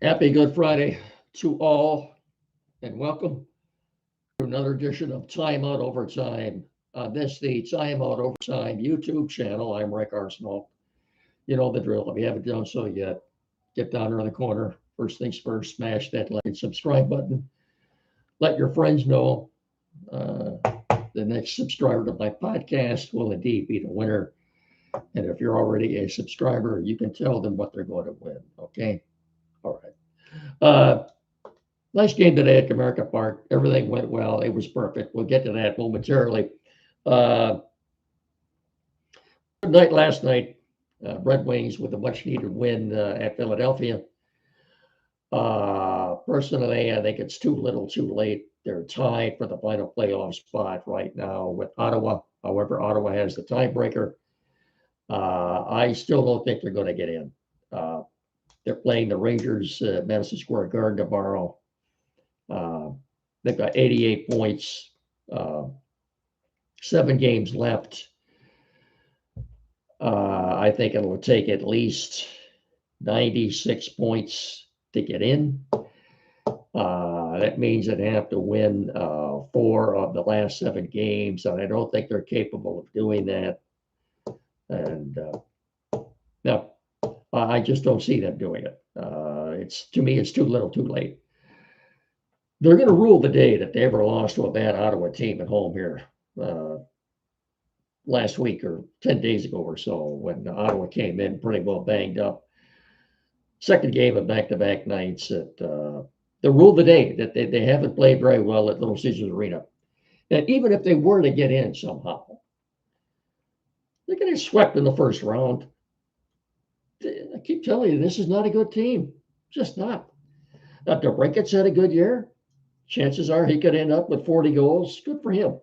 Happy Good Friday to all, and welcome to another edition of Time Out Overtime. This the Time Out Overtime YouTube channel. I'm Rick Arsenal. You know the drill. If you haven't done so yet, get down there in the corner. First things first, smash that like and subscribe button. Let your friends know uh, the next subscriber to my podcast will indeed be the winner. And if you're already a subscriber, you can tell them what they're going to win. Okay. All right. Nice game today at Comerica Park. Everything went well. It was perfect. We'll get to that momentarily. Uh, Good night last night. Red Wings with a much needed win at Philadelphia. Personally, I think it's too little too late. They're tied for the final playoff spot right now with Ottawa. However, Ottawa has the tiebreaker. I still don't think they're going to get in. Uh, they're playing the Rangers at Madison Square Garden tomorrow. Uh, they've got 88 points, uh, 7 games left. I think it'll take at least 96 points to get in. That means they'd have to win 4 of the last 7 games, and I don't think they're capable of doing that. And no, I just don't see them doing it. It's to me, it's too little, too late. They're going to rule the day that they ever lost to a bad Ottawa team at home here last week or 10 days ago or so when Ottawa came in pretty well banged up. Second game of back-to-back nights at the rule of the day that they haven't played very well at Little Caesars Arena. And even if they were to get in somehow, they're going to get swept in the first round. I keep telling you, this is not a good team. Just not. Now, DeBrincat's had a good year. Chances are he could end up with 40 goals. Good for him.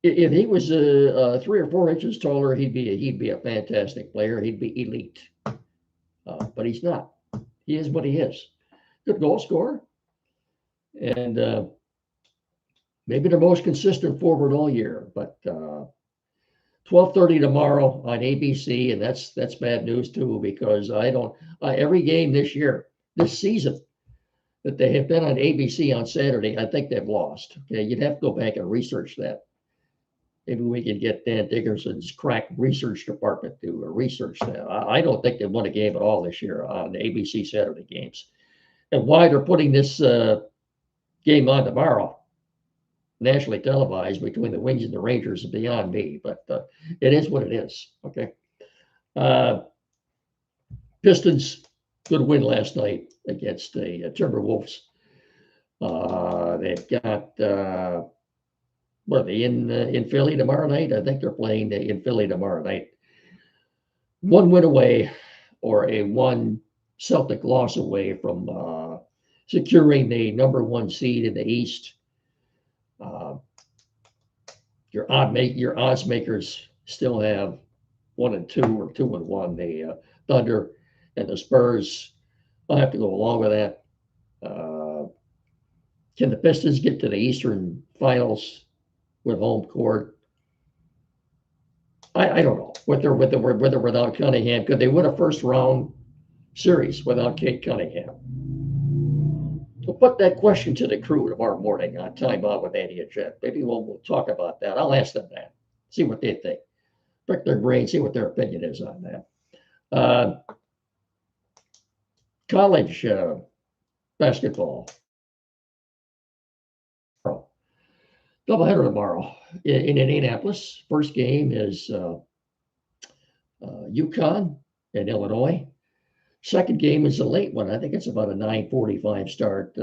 If he was 3 or 4 inches taller, he'd be a fantastic player. He'd be elite. But he's not. He is what he is. Good goal scorer, and maybe the most consistent forward all year. But 12:30 tomorrow on ABC, and that's bad news too because I don't every game this season that they have been on ABC on Saturday, I think they've lost. Okay, you'd have to go back and research that. Maybe we can get Dan Dickerson's crack research department to research that. I don't think they've won a game at all this year on the ABC Saturday games. And why they're putting this game on tomorrow, nationally televised between the Wings and the Rangers, is beyond me. But it is what it is. Okay. Uh, Pistons, good win last night against the Timberwolves. They've got what are they in Philly tomorrow night? I think they're playing in Philly tomorrow night. One win away, or a one Celtic loss away from securing the number 1 seed in the East. Uh, your odds makers still have 1 and 2 or 2 and 1. The Thunder and the Spurs. I'll have to go along with that. Can the Pistons get to the Eastern Finals with home court? I don't know. With or without Cunningham, could they win a first round series without Kate Cunningham? We'll put that question to the crew tomorrow morning on Time Out with Andy and Jen. Maybe we'll talk about that. I'll ask them that, see what they think, pick their brain, see what their opinion is on that. College basketball. Doubleheader tomorrow in Indianapolis. First game is UConn and Illinois. Second game is a late one. I think it's about a 9:45 start.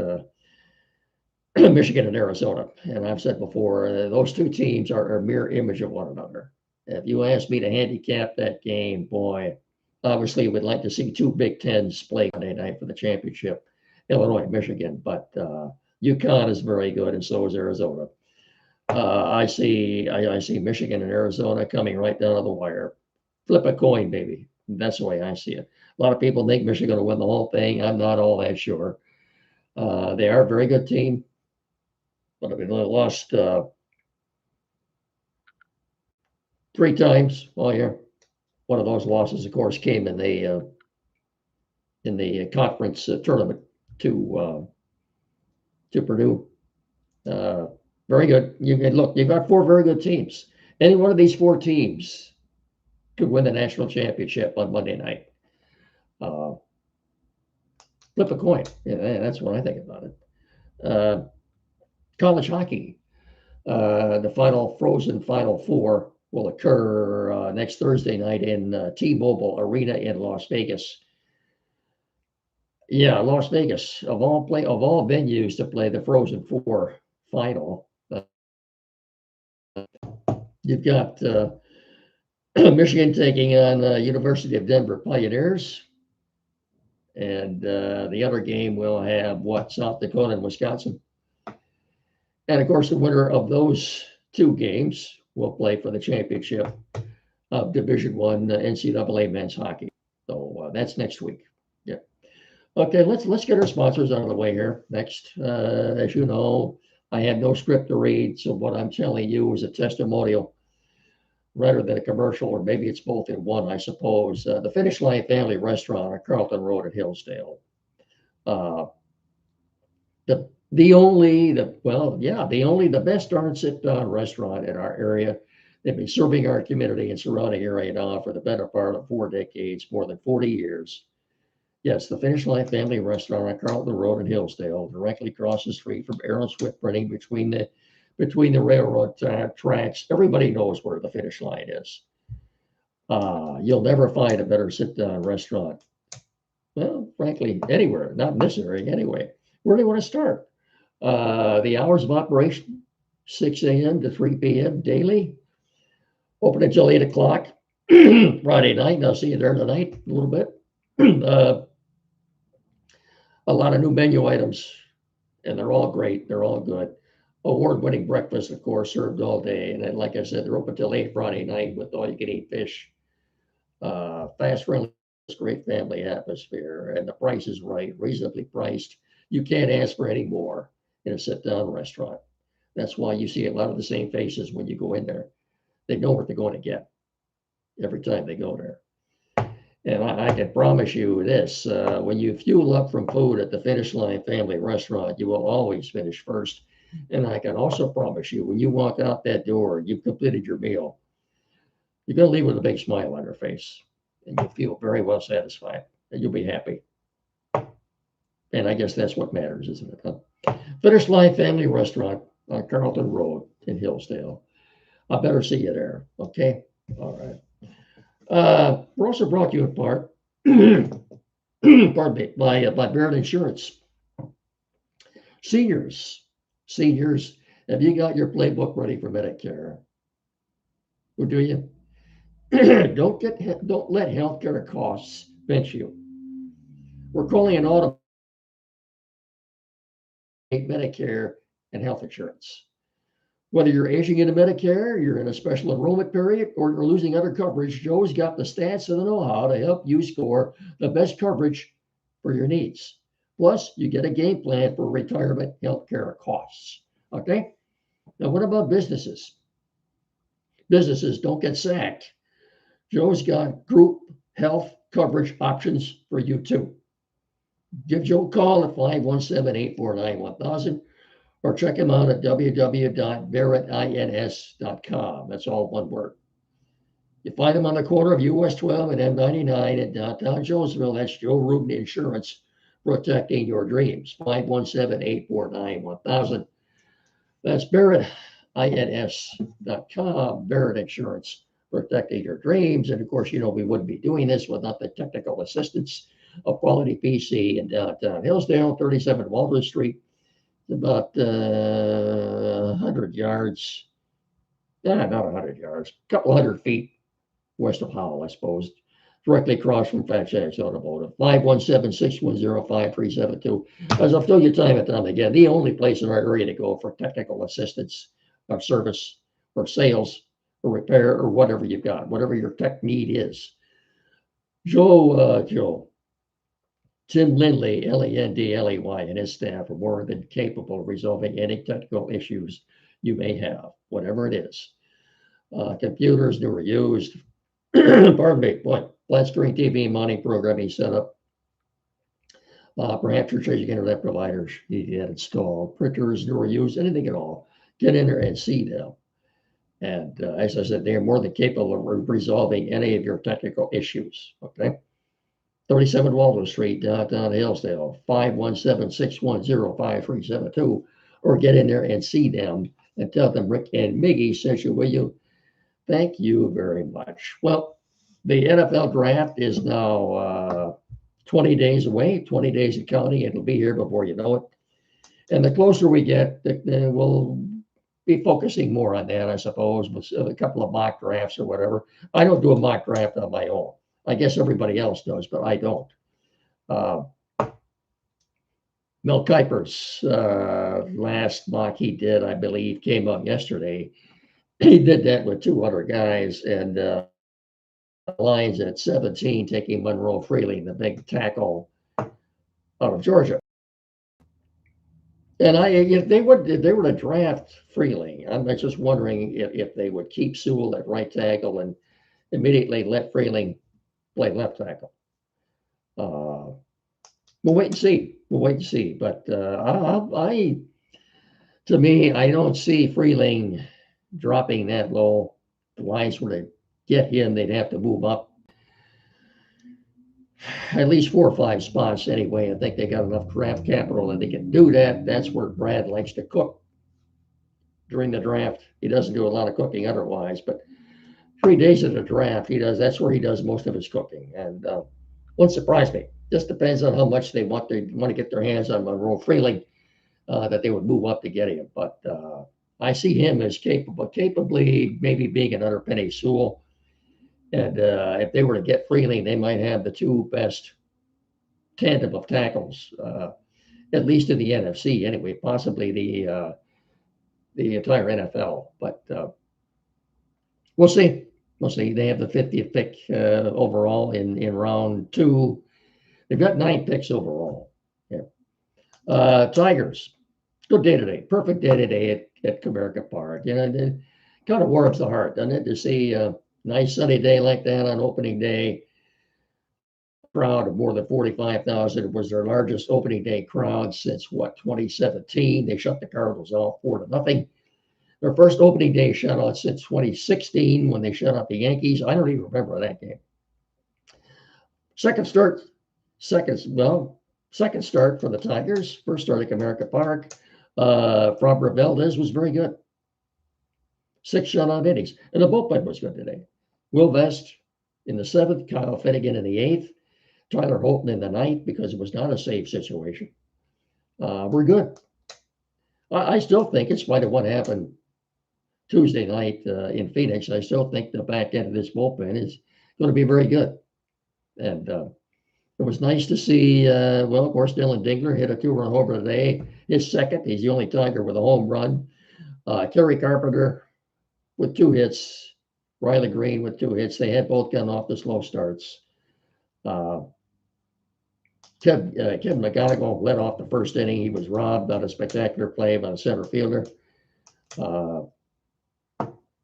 Michigan and Arizona. And I've said before, those two teams are a mirror image of one another. If you ask me to handicap that game, boy, obviously we'd like to see 2 Big Tens play Monday night for the championship, Illinois and Michigan. But UConn is very good, and so is Arizona. I see Michigan and Arizona coming right down to the wire. Flip a coin, baby. That's the way I see it. A lot of people think Michigan will win the whole thing. I'm not all that sure. They are a very good team, but they've only lost 3 times all year. One of those losses, of course, came in the in the conference tournament to Purdue. Very good. You can look. You've got four very good teams. Any one of these four teams could win the national championship on Monday night. Flip a coin. Yeah, that's what I think about it. College hockey. The Frozen Final Four will occur next Thursday night in T-Mobile Arena in Las Vegas. Yeah, Las Vegas of all venues to play the Frozen Four final. You've got Michigan taking on University of Denver Pioneers, and the other game will have South Dakota and Wisconsin. And of course, the winner of those two games will play for the championship of Division I NCAA men's hockey. So that's next week. Yeah. Okay, let's get our sponsors out of the way here. Next, as you know, I have no script to read, so what I'm telling you is a testimonial rather than a commercial, or maybe it's both in one, I suppose. The Finish Line Family Restaurant on Carlton Road at Hillsdale. The only best darn sit-down restaurant in our area. They've been serving our community and surrounding area now for the better part of 4 decades, more than 40 years. Yes, the Finish Line Family Restaurant on Carlton Road in Hillsdale, directly across the street from Aaron Swift Printing, between the railroad tracks. Everybody knows where the Finish Line is. You'll never find a better sit-down restaurant. Well, frankly, anywhere, not in this area anyway. Where do you want to start? The hours of operation, 6 a.m. to 3 p.m. daily. Open until 8 o'clock Friday night. And I'll see you there tonight a little bit. A lot of new menu items, and they're all great. They're all good. Award-winning breakfast, of course, served all day. And then, like I said, they're open till 8 Friday night with all-you-can-eat fish. Fast, friendly, great family atmosphere, and the price is right, reasonably priced. You can't ask for any more in a sit-down restaurant. That's why you see a lot of the same faces when you go in there. They know what they're going to get every time they go there. And I can promise you this, when you fuel up from food at the Finish Line Family Restaurant, you will always finish first. And I can also promise you, when you walk out that door, you've completed your meal, you're going to leave with a big smile on your face. And you'll feel very well satisfied, and you'll be happy. And I guess that's what matters, isn't it? Huh? Finish Line Family Restaurant on Carlton Road in Hillsdale. I better see you there. Okay. All right. We're also brought to you in part, pardon me, by Barrett Insurance. Seniors, have you got your playbook ready for Medicare? Or do you? Don't let healthcare costs pinch you. We're calling an auto Medicare and health insurance. Whether you're aging into Medicare, you're in a special enrollment period, or you're losing other coverage, Joe's got the stats and the know-how to help you score the best coverage for your needs. Plus, you get a game plan for retirement healthcare costs. Okay? Now, what about businesses? Businesses don't get sacked. Joe's got group health coverage options for you too. Give Joe a call at 517-849-1000 or check him out at www.barrettins.com. That's all one word. You find him on the corner of US 12 and M99 in downtown Jonesville. That's Joe Rubin Insurance, protecting your dreams. 517-849-1000. That's barrettins.com, Barrett Insurance, protecting your dreams. And of course, we wouldn't be doing this without the technical assistance of Quality PC in downtown Hillsdale, 37 Walter Street. About 100 yards, not 100 yards, a couple hundred feet west of Howell, I suppose, directly across from Fairfax Automotive. 517-610-5372. As I've told you time and time again, the only place in our area to go for technical assistance or service or sales or repair or whatever you've got, whatever your tech need is. Tim Lindley, Lendley, and his staff are more than capable of resolving any technical issues you may have, whatever it is. Computers, new or used, pardon me, flat screen TV, mounting programming setup, Perhaps you're changing internet providers you had installed, printers you were used, anything at all. Get in there and see them. And as I said, they are more than capable of resolving any of your technical issues. Okay. 37 Waldo Street, downtown Hillsdale, 517-610-5372, or get in there and see them and tell them Rick and Miggy sent you, will you? Thank you very much. Well, the NFL draft is now 20 days away, 20 days of counting. It'll be here before you know it. And the closer we get, we'll be focusing more on that, I suppose, with a couple of mock drafts or whatever. I don't do a mock draft on my own. I guess everybody else does, but I don't. Mel Kiper's last mock he did, I believe, came up yesterday. He did that with 200 guys, and Lions at 17, taking Monroe Freeling, the big tackle out of Georgia. And if they were to draft Freeling, I'm just wondering if they would keep Sewell at right tackle and immediately let Freeling play left tackle. We'll wait and see. We'll wait and see. But to me, I don't see Freeling dropping that low. The Lions were to get him, they'd have to move up at least 4 or 5 spots anyway. I think they got enough draft capital and they can do that. That's where Brad likes to cook during the draft. He doesn't do a lot of cooking otherwise, but 3 days of the draft, that's where he does most of his cooking. And won't surprise me. Just depends on how much they want to get their hands on Monroe Freeling, that they would move up to get him. But I see him as capably maybe being another Penei Sewell. And if they were to get Freeling, they might have the 2 best tandem of tackles, at least in the NFC anyway, possibly the entire NFL. But we'll see. We'll see. They have the 50th pick overall in round 2. They've got 9 picks overall. Yeah. Tigers, good day today. Perfect day today at Comerica Park. It kind of warms the heart, doesn't it, to see a nice sunny day like that on opening day. Crowd of more than 45,000. It was their largest opening day crowd since 2017. They shut the Cardinals out 4-0. Their first opening day shutout since 2016 when they shut out the Yankees. I don't even remember that game. Second start for the Tigers. First start at Comerica Park. Framber Valdez was very good. 6 shutout innings. And the bullpen was good today. Will Vest in the 7th, Kyle Finnegan in the 8th, Tyler Holton in the 9th because it was not a safe situation. We're good. I still think, in spite of what happened Tuesday night in Phoenix, I still think the back end of this bullpen is going to be very good. And it was nice to see, of course, Dylan Dingler hit a 2-run homer today. His second. He's the only Tiger with a home run. Kerry Carpenter with 2 hits. Riley Green with 2 hits. They had both gotten off the slow starts. Kevin McGonigal led off the first inning. He was robbed on a spectacular play by the center fielder. The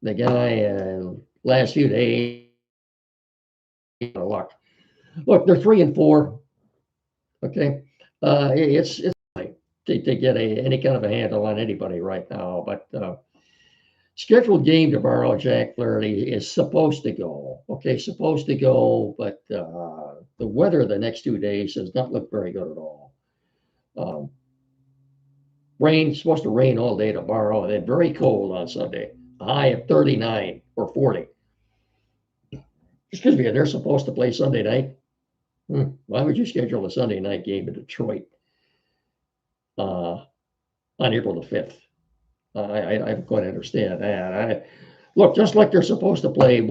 guy last few days, luck. Look, they're 3-4. Okay, it's to get any kind of a handle on anybody right now. But scheduled game tomorrow, Jack Flaherty is supposed to go. Okay, supposed to go, but the weather the next 2 days does not look very good at all. Rain, supposed to rain all day tomorrow, and then very cold on Sunday. A high of 39 or 40. Excuse me, they're supposed to play Sunday night. Why would you schedule a Sunday night game in Detroit on April the 5th? I don't quite understand that. Look, just like they're supposed to play,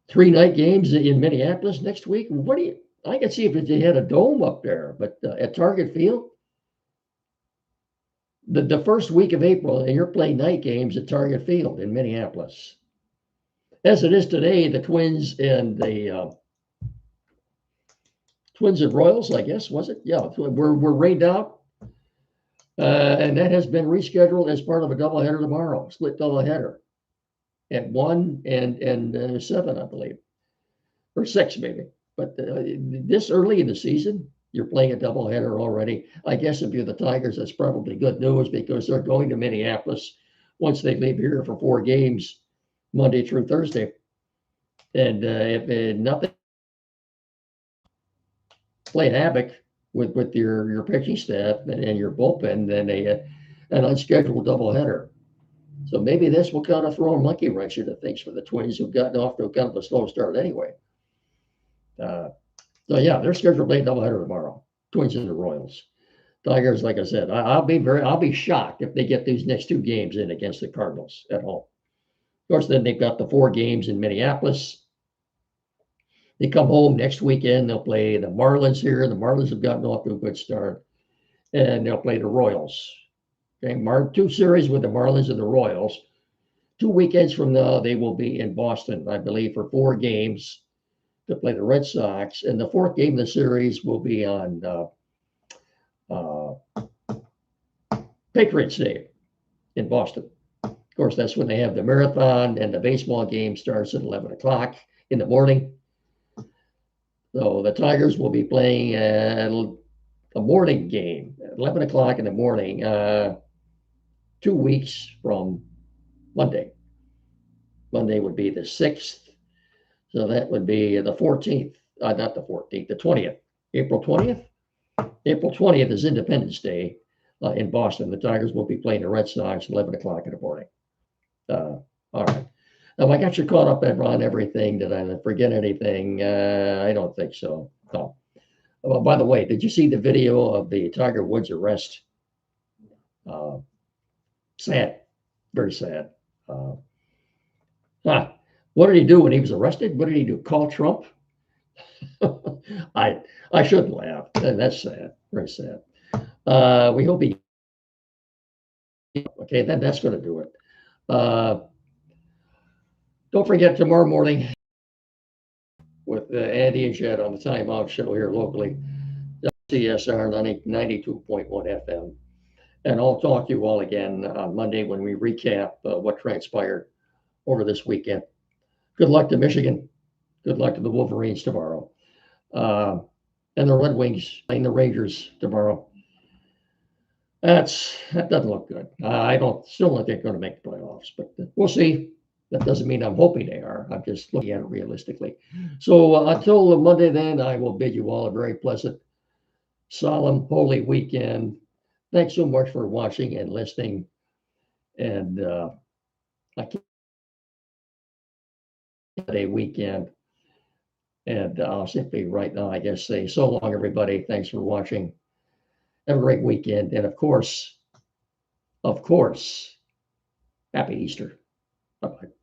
3 night games in Minneapolis next week? I can see if they had a dome up there, but at Target Field, the first week of April, and you're playing night games at Target Field in Minneapolis. As it is today, the Twins and the Twins and Royals, I guess, was it? Yeah, we're rained out. And that has been rescheduled as part of a doubleheader tomorrow, split doubleheader at 1 and 7, I believe, or 6 maybe. But this early in the season, you're playing a doubleheader already. I guess if you're the Tigers, that's probably good news because they're going to Minneapolis once they leave here for 4 games, Monday through Thursday. And if nothing, play havoc with your pitching staff and your bullpen, then an unscheduled doubleheader. So maybe this will kind of throw a monkey wrench into things for the Twins, who've gotten off to kind of a slow start anyway. So yeah, they're scheduled to play a doubleheader tomorrow. Twins and the Royals. Tigers, like I said, I'll be shocked if they get these next 2 games in against the Cardinals at home. Of course, then they've got the 4 games in Minneapolis. They come home next weekend. They'll play the Marlins here. The Marlins have gotten off to a good start, and they'll play the Royals. Okay, 2 series with the Marlins and the Royals. 2 weekends from now, they will be in Boston, I believe, for 4 games to play the Red Sox, and the 4th game of the series will be on Patriots Day in Boston. Of course, that's when they have the marathon, and the baseball game starts at 11 o'clock in the morning. So the Tigers will be playing a morning game at 11 o'clock in the morning, 2 weeks from Monday. Monday would be the 6th. So that would be the 14th, not the 14th, the 20th, April 20th. April 20th is Independence Day in Boston. The Tigers will be playing the Red Sox at 11 o'clock in the morning. All right. Now, I got you caught up on everything. Did I forget anything? I don't think so. No. Well, by the way, did you see the video of the Tiger Woods arrest? Sad, very sad. What did he do when he was arrested? What did he do? Call Trump? I shouldn't laugh. That's sad, very sad. We hope he. Okay, then that's going to do it. Don't forget tomorrow morning with Andy and Jed on the Time Out Show here locally, CSR 92.1 FM. And I'll talk to you all again on Monday when we recap what transpired over this weekend. Good luck to Michigan. Good luck to the Wolverines tomorrow. And the Red Wings playing the Rangers tomorrow. That doesn't look good. I still don't think they're going to make the playoffs, but we'll see. That doesn't mean I'm hoping they are. I'm just looking at it realistically. So until Monday, then, I will bid you all a very pleasant, solemn, holy weekend. Thanks so much for watching and listening. And I can't a weekend. And I'll simply right now, I guess, say so long, everybody. Thanks for watching. Have a great weekend. And of course, happy Easter. Bye-bye.